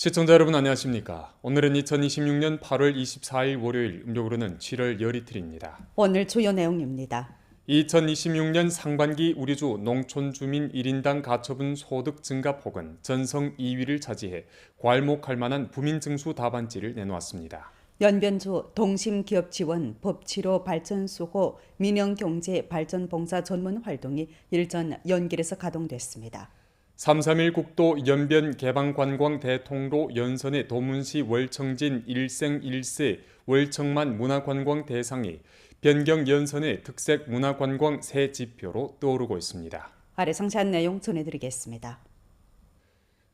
시청자 여러분 안녕하십니까? 오늘은 2026년 8월 24일 월요일, 음력으로는 7월 열이틀입니다. 오늘 주요 내용입니다. 2026년 상반기 우리주 농촌주민 1인당 가처분 소득 증가 폭은 전성 2위를 차지해 괄목할 만한 부민증수 답안지를 내놓았습니다. 연변주 동심기업 지원 법치로 발전수호 민영경제발전봉사 전문 활동이 일전 연길에서 가동됐습니다. 3.3일 국도 연변 개방관광 대통로 연선의 도문시 월청진 일생1세 월청만 문화관광 대상이 변경 연선의 특색 문화관광 새 지표로 떠오르고 있습니다. 아래 상세한 내용 전해드리겠습니다.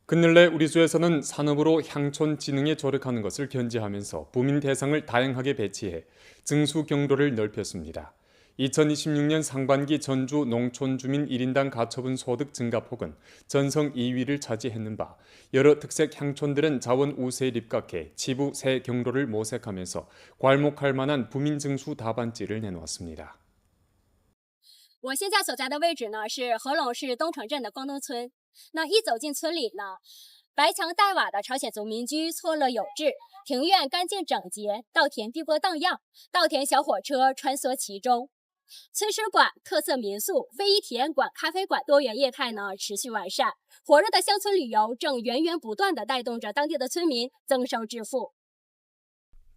근래 우리 주에서는 산업으로 향촌 진흥에 조력하는 것을 견지하면서 부민 대상을 다양하게 배치해 증수 경로를 넓혔습니다. 2026년 상반기 전주 농촌주민 1인당 가처분 소득 증가폭은 전성 2위를 차지했는 바 여러 특색 향촌들은 자원 우세에 입각해 지부 새 경로를 모색하면서 괄목할 만한 부민 증수 답안지를 내놓았습니다. 我现在所在的位置呢是合龙市东城镇的光东村。那一走进村里呢，白墙黛瓦的朝鲜族民居错落有致，庭院干净整洁，稻田碧波荡漾，稻田小火车穿梭其中。村史馆、特色民宿、非遗体验馆、咖啡馆多元业态呢持续完善，火热的乡村旅游正源源不断地带动着当地的村民增收致富。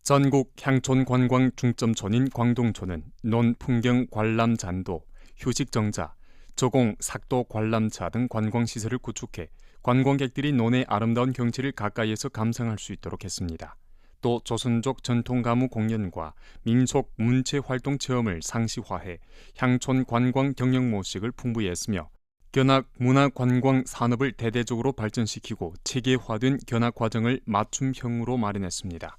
전국 향촌 관광 중점촌인 광동촌은 논풍경 관람 잔도, 휴식 정자, 조공, 삭도 관람차 등 관광시설을 구축해 관광객들이 논의 아름다운 경치를 가까이에서 감상할 수 있도록 했습니다. 또 조선족 전통가무 공연과 민속 문체 활동 체험을 상시화해 향촌 관광 경영 모식을 풍부히 했으며 견학 문화관광 산업을 대대적으로 발전시키고 체계화된 견학 과정을 맞춤형으로 마련했습니다.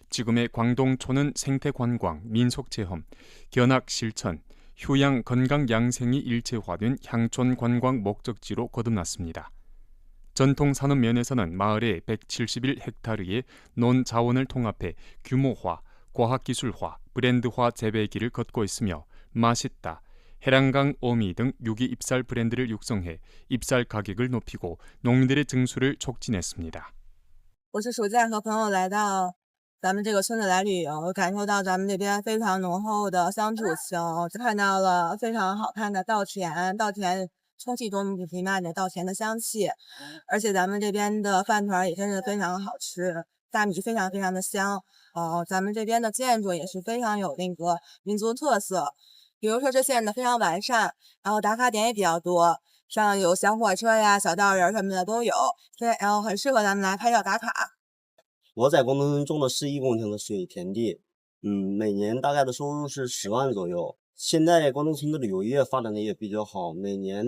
지금의 광동촌은 생태관광, 민속체험, 견학 실천, 휴양 건강 양생이 일체화된 향촌 관광 목적지로 거듭났습니다. 전통 산업 면에서는 마을의 171헥타르의 논 자원을 통합해 규모화, 과학기술화, 브랜드화 재배기를 걷고 있으며 맛있다, 해랑강 어미 등 유기 입살 브랜드를 육성해 입살 가격을 높이고 농민들의 증수를 촉진했습니다. 我是暑假和朋友来到咱们这个村子来旅游，感受到咱们这边非常浓厚的乡土情，看到了非常好看的稻田，稻田充气中弥漫着稻田的香气，而且咱们这边的饭团也真是非常好吃，大米非常非常的香。咱们这边的建筑也是非常有那个民族特色，比如说这建的非常完善，然后打卡点也比较多，像有小火车呀、小道人什么的都有，对，然后很适合咱们来拍照打卡。 我在广东村种了11公顷的水田地，每年大概的收入是10万左右。现在广东村的旅游业发展的也比较好，每年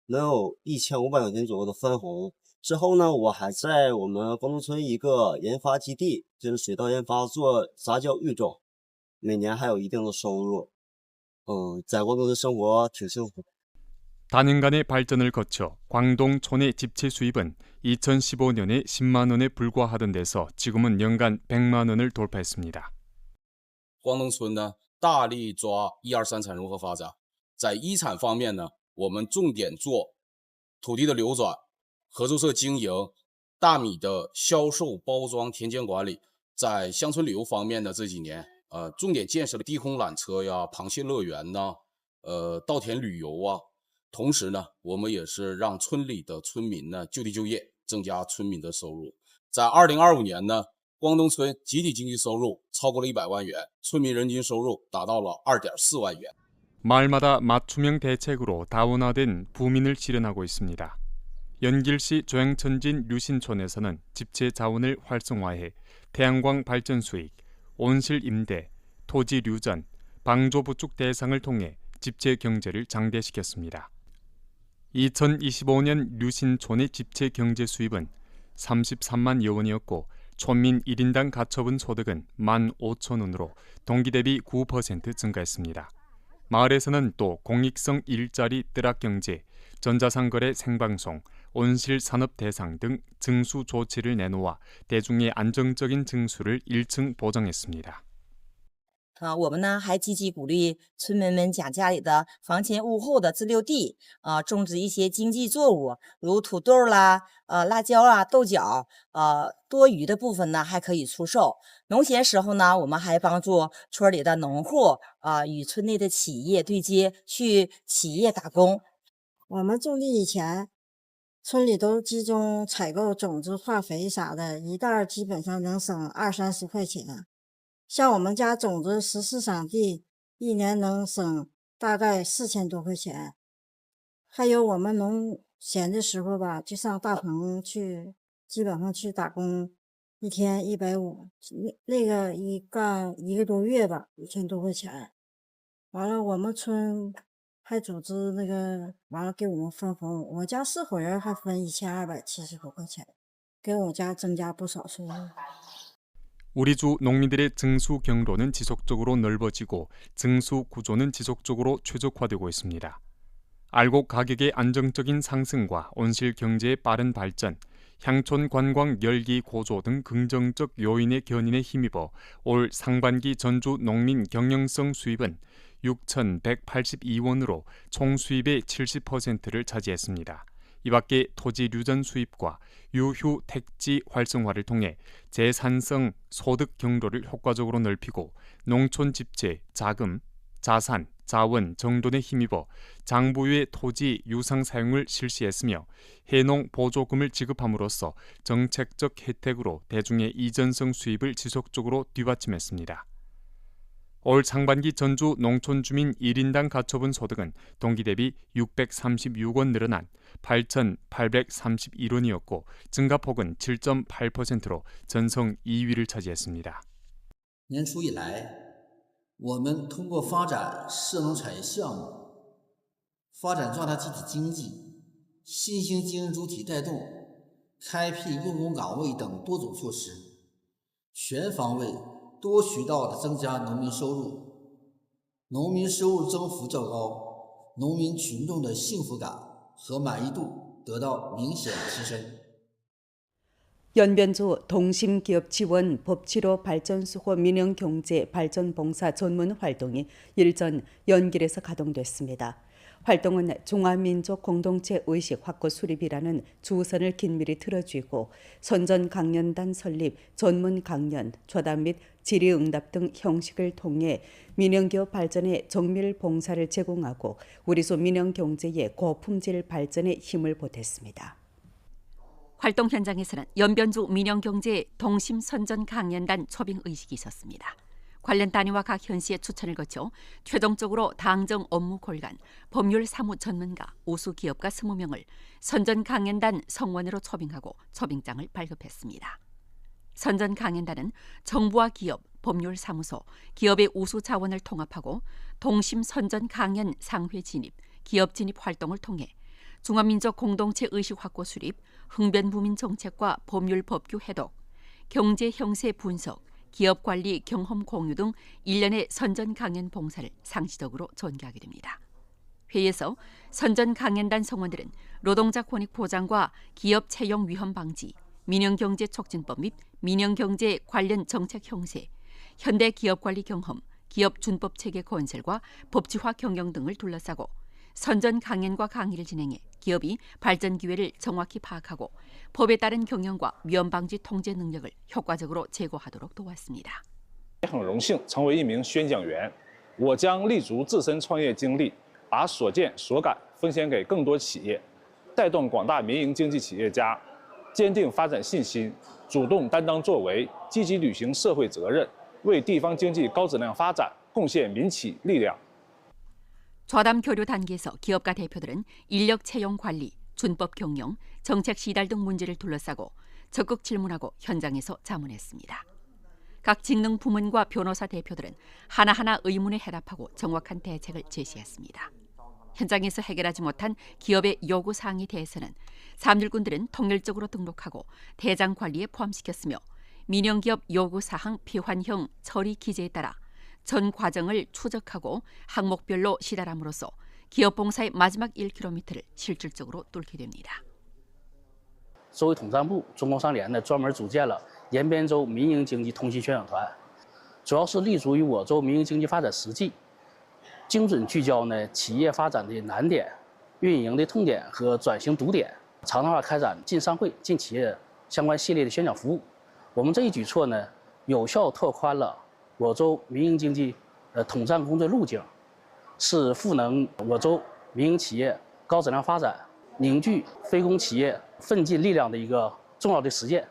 能有1500块钱左右的分红。之后呢，我还在我们广东村一个研发基地，就是水稻研发做杂交育种，每年还有一定的收入。在广东村生活挺幸福。 단연간의 발전을 거쳐 광동촌의 집채 수입은 2015년에 10만 원에 불과하던 데서 지금은 연간 100만 원을 돌파했습니다. 广东村呢，大力抓1、2、3产融合发展。在一产方面呢，我们重点做土地的流转、合作社经营、大米的销售、包装、田间管理。在乡村旅游方面呢，这几年重点建设了低空缆车呀、螃蟹乐园呐、稻田旅游啊。 同时呢，我们也是让村里的村民呢就地就业，增加村民的收入。在2025年呢，广东村集体经济收入超过了100万元，村民人均收入达到了2.4万元。 마을마다 맞춤형 대책으로 다원화된 부민을 실현하고 있습니다. 연길시 조양천진 류신촌에서는 집체 자원을 활성화해 태양광 발전 수익, 온실 임대, 토지 류전, 방조 부축 대상을 통해 집체 경제를 장대시켰습니다. 2025년 류신촌의 집체 경제 수입은 33만 여원이었고 촌민 1인당 가처분 소득은 15,000원으로 동기 대비 9% 증가했습니다. 마을에서는 또 공익성 일자리 뜨락 경제, 전자상거래 생방송, 온실 산업 대상 등 증수 조치를 내놓아 대중의 안정적인 증수를 1층 보장했습니다. 我们呢还积极鼓励村民们将家里的房前屋后的自留地种植一些经济作物，如土豆啦、辣椒啊、豆角，多余的部分呢还可以出售。农闲时候呢，我们还帮助村里的农户与村内的企业对接，去企业打工。我们种地以前，村里都集中采购种子、化肥啥的，一袋基本上能省20-30块钱。像我们家种子14场地，一年能省大概4000多块钱。还有我们农闲的时候吧，就上大棚去，基本上去打工，一天150，那个一干1个多月吧，1000多块钱。完了，我们村还组织那个，完了给我们分红，我家4口人还分1270多块钱，给我家增加不少收入。 우리 주 농민들의 증수 경로는 지속적으로 넓어지고 증수 구조는 지속적으로 최적화되고 있습니다. 알곡 가격의 안정적인 상승과 온실 경제의 빠른 발전, 향촌 관광 열기 고조 등 긍정적 요인의 견인에 힘입어 올 상반기 전주 농민 경영성 수입은 6,182원으로 총 수입의 70%를 차지했습니다. 이 밖에 토지 유전 수입과 유휴 택지 활성화를 통해 재산성 소득 경로를 효과적으로 넓히고 농촌 집재, 자금, 자산, 자원 정돈에 힘입어 장부의 토지 유상 사용을 실시했으며 해농 보조금을 지급함으로써 정책적 혜택으로 대중의 이전성 수입을 지속적으로 뒷받침했습니다. 올 상반기 전주 농촌주민 1인당 가처분 소득은 동기 대비 636원 늘어난 8,831원이었고 증가폭은 7.8%로 전성 2위를 차지했습니다. 年初以来，我们通过发展涉农产业项目、发展壮大集体经济、新兴经营主体带动、开辟用工岗位等多种措施，全方位、多渠道的增加农民收入，农民收入增幅较高，农民群众的幸福感和满意度得到明显提升。 연변주 동심기업지원 법치로 발전수호 민영경제발전봉사 전문활동이 일전 연길에서 가동됐습니다. 활동은 종합민족 공동체 의식 확고 수립이라는 주선을 긴밀히 틀어쥐고 선전강연단 설립, 전문강연, 좌담 및 질의응답 등 형식을 통해 민영기업 발전에 정밀 봉사를 제공하고 우리소 민영경제의 고품질 발전에 힘을 보탰습니다. 활동 현장에서는 연변주 민영경제 동심선전 강연단 초빙 의식이 있었습니다. 관련 단위와 각 현시의 추천을 거쳐 최종적으로 당정 업무 골간, 법률 사무 전문가, 우수 기업가 20명을 선전 강연단 성원으로 초빙하고 초빙장을 발급했습니다. 선전 강연단은 정부와 기업, 법률 사무소, 기업의 우수 자원을 통합하고 동심 선전 강연 상회 진입, 기업 진입 활동을 통해 중화민족 공동체 의식 확고 수립, 흥변부민 정책과 법률 법규 해독, 경제 형세 분석, 기업 관리 경험 공유 등 1년의 선전 강연 봉사를 상시적으로 전개하게 됩니다. 회의에서 선전 강연단 성원들은 노동자 권익 보장과 기업 채용 위험 방지, 민영경제 촉진법 및 민영경제 관련 정책 형세, 현대 기업 관리 경험, 기업 준법 체계 건설과 법치화 경영 등을 둘러싸고 선전 강연과 강의를 진행해 기업이 발전 기회를 정확히 파악하고 법에 따른 경영과 위험 방지 통제 능력을 효과적으로 제고하도록 도왔습니다. 很荣幸成为一名宣讲员，我将立足自身创业经历，把所见所感分享给更多企业，带动广大民营经济企业家坚定发展信心，主动担当作为，积极履行社会责任，为地方经济高质量发展贡献民企力量。 좌담 교류 단계에서 기업가 대표들은 인력 채용 관리, 준법 경영, 정책 시달 등 문제를 둘러싸고 적극 질문하고 현장에서 자문했습니다. 각 직능 부문과 변호사 대표들은 하나하나 의문에 해답하고 정확한 대책을 제시했습니다. 현장에서 해결하지 못한 기업의 요구사항에 대해서는 삼일군들은 통일적으로 등록하고 대장 관리에 포함시켰으며 민영기업 요구사항 비환형 처리 기재에 따라 전 과정을 추적하고 항목별로 시달함으로써 기업 봉사의 마지막 1km를 실질적으로 뚫게 됩니다. 作为统战部，中工商联呢专门组建了延边州民营经济通信宣讲团，主要是立足于我州民营经济发展实际，精准聚焦呢企业发展的难点、运营的痛点和转型堵点，常态化开展进商会、进企业相关系列的宣讲服务。我们这一举措呢，有效拓宽了我州民营经济统战工作路径，是赋能我州民营企业高质量发展、凝聚非公企业奋进力量的一个重要的实践。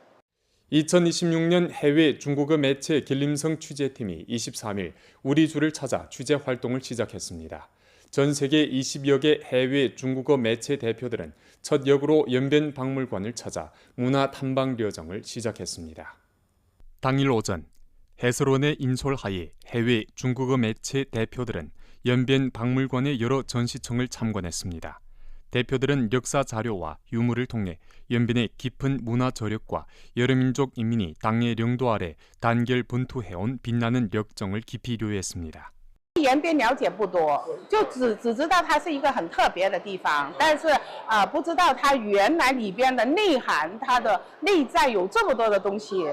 2026년 해외 중국어 매체 길림성 취재팀이 23일 우리 주를 찾아 취재 활동을 시작했습니다. 전 세계 20여 개 해외 중국어 매체 대표들은 첫 역으로 연변 박물관을 찾아 문화 탐방 여정을 시작했습니다. 당일 오전 해설원의 인솔하에 해외 중국어 매체 대표들은 연변 박물관의 여러 전시청을 참관했습니다. 대표들은 역사 자료와 유물을 통해 연변의 깊은 문화 저력과 여러 민족 인민이 당의 영도 아래 단결 분투해온 빛나는 역정을 깊이 료했습니다. 延边了解不多，就只知道它是一个很特别的地方，但是不知道它原来里边的内涵，它的内在有这么多的东西。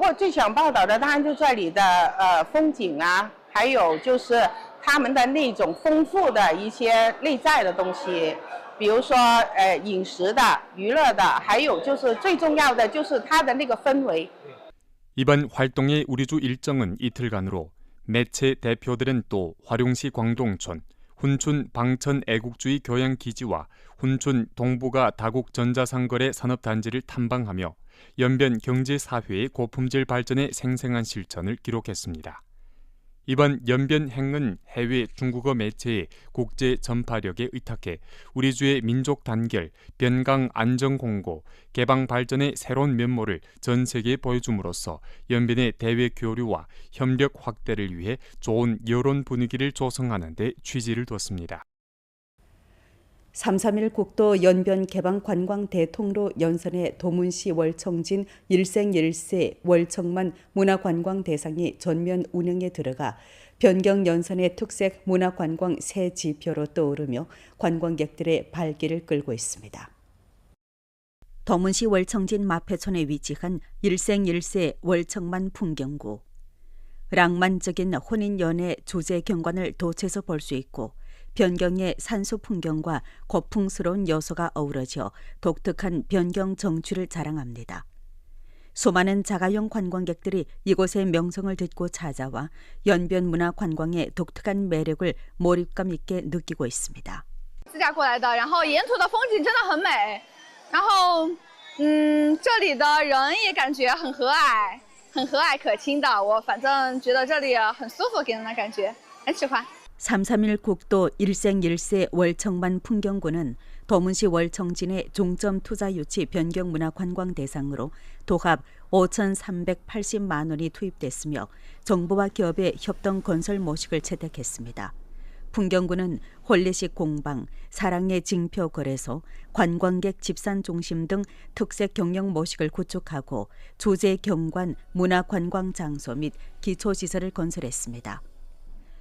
我最想报道的当然就这里的风景啊，还有就是他们的那种丰富的一些内在的东西。 比如说，饮食的、娱乐的，还有就是最重要的就是它的那个氛围。 이번 활동의 우리주 일정은 이틀간으로 매체 대표들은 또 화룡시 광동촌, 훈춘 방천 애국주의 교양기지와 훈춘 동부가 다국 전자상거래 산업단지를 탐방하며 연변 경제사회의 고품질 발전의 생생한 실천을 기록했습니다. 이번 연변행은 해외 중국어 매체의 국제 전파력에 의탁해 우리주의 민족 단결, 변강 안정 공고, 개방 발전의 새로운 면모를 전 세계에 보여줌으로써 연변의 대외 교류와 협력 확대를 위해 좋은 여론 분위기를 조성하는 데 취지를 뒀습니다. 3.3일 국도 연변 개방 관광 대통로 연선에 도문시 월청진 일생일세 월청만 문화관광 대상이 전면 운영에 들어가 변경 연선의 특색 문화관광 새 지표로 떠오르며 관광객들의 발길을 끌고 있습니다. 도문시 월청진 마패촌에 위치한 일생일세 월청만 풍경구. 낭만적인 혼인연애 주제 경관을 도처에서 볼 수 있고 변경의 산수 풍경과 고풍스러운 요소가 어우러져 독특한 변경 정취를 자랑합니다. 수많은 자가용 관광객들이 이곳의 명성을 듣고 찾아와 연변 문화 관광의 독특한 매력을 몰입감 있게 느끼고 있습니다. 自驾过来的，然后沿途的风景真的很美，然后这里的人也感觉很和蔼可亲的，我反正觉得这里很舒服，给人的感觉很喜欢。 3.3일 국도 일생일세 월청만 풍경구는 도문시 월청진의 중점 투자 유치 변경 문화 관광 대상으로 도합 5,380만 원이 투입됐으며 정부와 기업의 협동 건설 모식을 채택했습니다. 풍경구는 홀레식 공방, 사랑의 징표 거래소, 관광객 집산 중심 등 특색 경영 모식을 구축하고 주재 경관 문화 관광 장소 및 기초시설을 건설했습니다.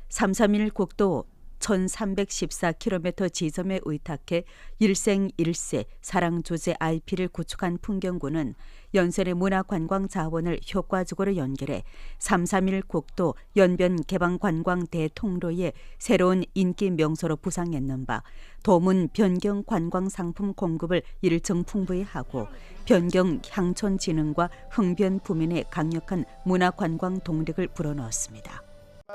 3.3일 국도 1314km 지점에 의탁해 일생일세 사랑주제 IP를 구축한 풍경구는 연선의 문화관광 자원을 효과적으로 연결해 3.3일 국도 연변 개방관광 대통로의 새로운 인기 명소로 부상했는 바 도문 변경 관광 상품 공급을 일정 풍부히 하고 변경 향촌 진흥과 흥변 부민의 강력한 문화관광动力을 불어넣었습니다.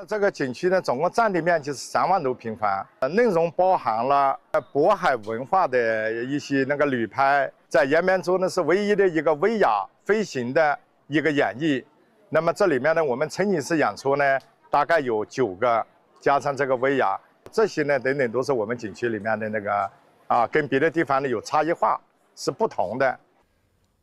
这个景区呢，总共占地面积是3万多平方，内容包含了渤海文化的一些旅拍，在延边州呢是唯一的一个威亚飞行的一个演绎。那么这里面呢，我们沉浸式演出呢，大概有9个，加上这个威亚，这些呢等等都是我们景区里面的跟别的地方呢有差异化，是不同的。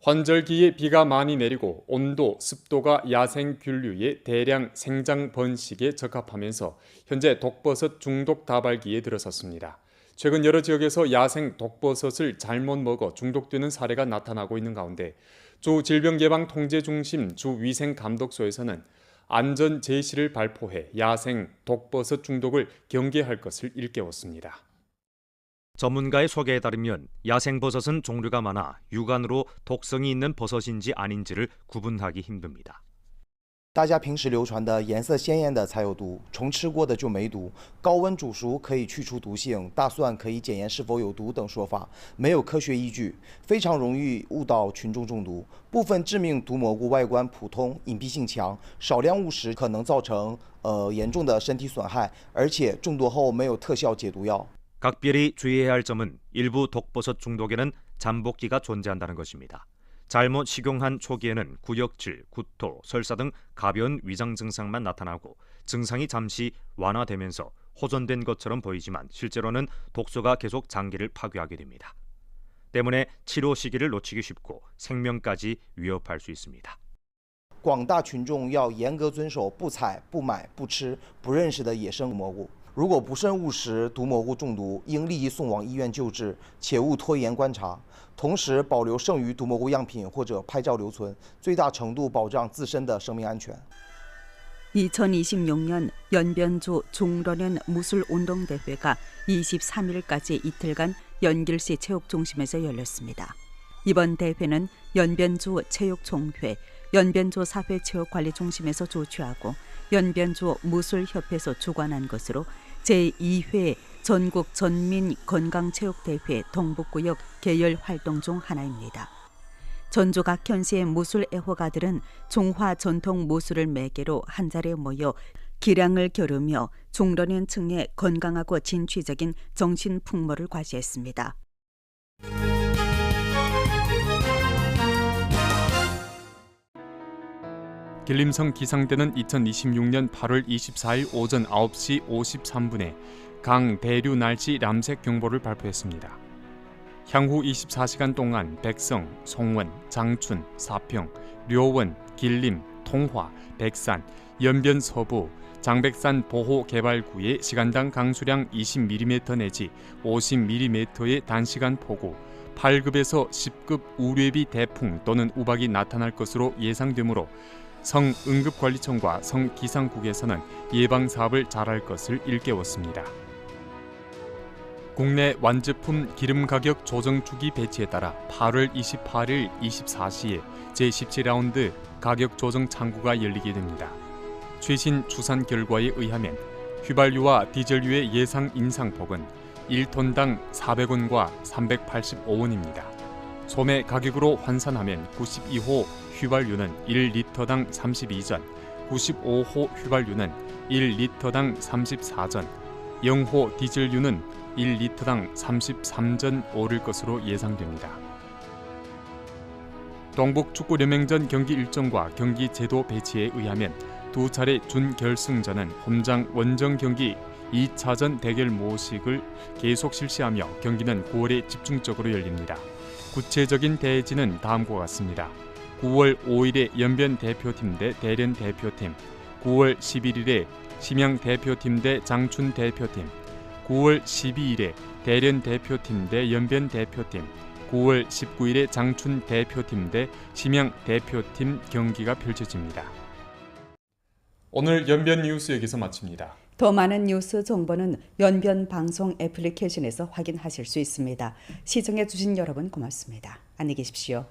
환절기에 비가 많이 내리고 온도, 습도가 야생 균류의 대량 생장 번식에 적합하면서 현재 독버섯 중독 다발기에 들어섰습니다. 최근 여러 지역에서 야생 독버섯을 잘못 먹어 중독되는 사례가 나타나고 있는 가운데 주 질병예방통제중심 주위생감독소에서는 안전 제시를 발표해 야생 독버섯 중독을 경계할 것을 일깨웠습니다. 전문가의 소개에 따르면 야생버섯은 종류가 많아 유관으로 독성이 있는 버섯인지 아닌지를 구분하기 힘듭니다. 大家平时流传的颜色鲜艳的才有毒，虫吃过的就没毒，高温煮熟可以去除毒性，大蒜可以检验是否有毒等说法，没有科学依据，非常容易误导群众中毒。部分致命毒蘑菇外观普通，隐蔽性强，少量误食可能造成严重的身体损害，而且中毒后没有特效解毒药。 각별히 주의해야 할 점은 일부 독버섯 중독에는 잠복기가 존재한다는 것입니다. 잘못 식용한 초기에는 구역질, 구토, 설사 등 가벼운 위장 증상만 나타나고 증상이 잠시 완화되면서 호전된 것처럼 보이지만 실제로는 독소가 계속 장기를 파괴하게 됩니다. 때문에 치료 시기를 놓치기 쉽고 생명까지 위협할 수 있습니다. 广大群众要严格遵守不采、不买、不吃不认识的野生蘑菇。如果不慎误食毒蘑菇中毒，应立即送往医院救治，且勿拖延观察。同时，保留剩余毒蘑菇样品或者拍照留存，最大程度保障自身的生命安全。 2026년 연변주 중로련 무술운동대회가 23일까지 이틀간 연길시 체육중심에서 열렸습니다. 이번 대회는 연변주 체육총회, 연변주 사회체육관리중심에서 주최하고 연변주 무술협회에서 주관한 것으로 제2회 전국 전민 건강체육대회 동북구역 계열 활동 중 하나입니다. 전주 각 현시의 무술 애호가들은 중화 전통 무술을 매개로 한자리에 모여 기량을 겨루며 중로년층의 건강하고 진취적인 정신 풍모를 과시했습니다. 길림성 기상대는 2026년 8월 24일 오전 9시 53분에 강 대류 날씨 람색 경보를 발표했습니다. 향후 24시간 동안 백성, 송원, 장춘, 사평, 료원, 길림, 통화, 백산, 연변 서부, 장백산 보호개발구의 시간당 강수량 20mm 내지 50mm의 단시간 폭우, 8급에서 10급 우레비 대풍 또는 우박이 나타날 것으로 예상되므로 성응급관리청과 성기상국에서는 예방사업을 잘할 것을 일깨웠습니다. 국내 완제품 기름 가격 조정 주기 배치에 따라 8월 28일 24시에 제17라운드 가격 조정 창구가 열리게 됩니다. 최신 추산 결과에 의하면 휘발유와 디젤유의 예상 인상폭은 1톤당 400원과 385원입니다. 소매 가격으로 환산하면 92호 휘발유는 1리터당 32전, 95호 휘발유는 1리터당 34전, 0호 디젤유는 1리터당 33전 오를 것으로 예상됩니다. 동북축구연맹전 경기 일정과 경기 제도 배치에 의하면 두 차례 준결승전은 홈장 원정 경기 2차전 대결 모식을 계속 실시하며 경기는 9월에 집중적으로 열립니다. 구체적인 대지는 다음과 같습니다. 9월 5일에 연변 대표팀 대 대련 대표팀, 9월 11일에 심양 대표팀 대 장춘 대표팀, 9월 12일에 대련 대표팀 대 연변 대표팀, 9월 19일에 장춘 대표팀 대 심양 대표팀 경기가 펼쳐집니다. 오늘 연변 뉴스 여기서 마칩니다. 더 많은 뉴스 정보는 연변 방송 애플리케이션에서 확인하실 수 있습니다. 시청해 주신 여러분 고맙습니다. 안녕히 계십시오.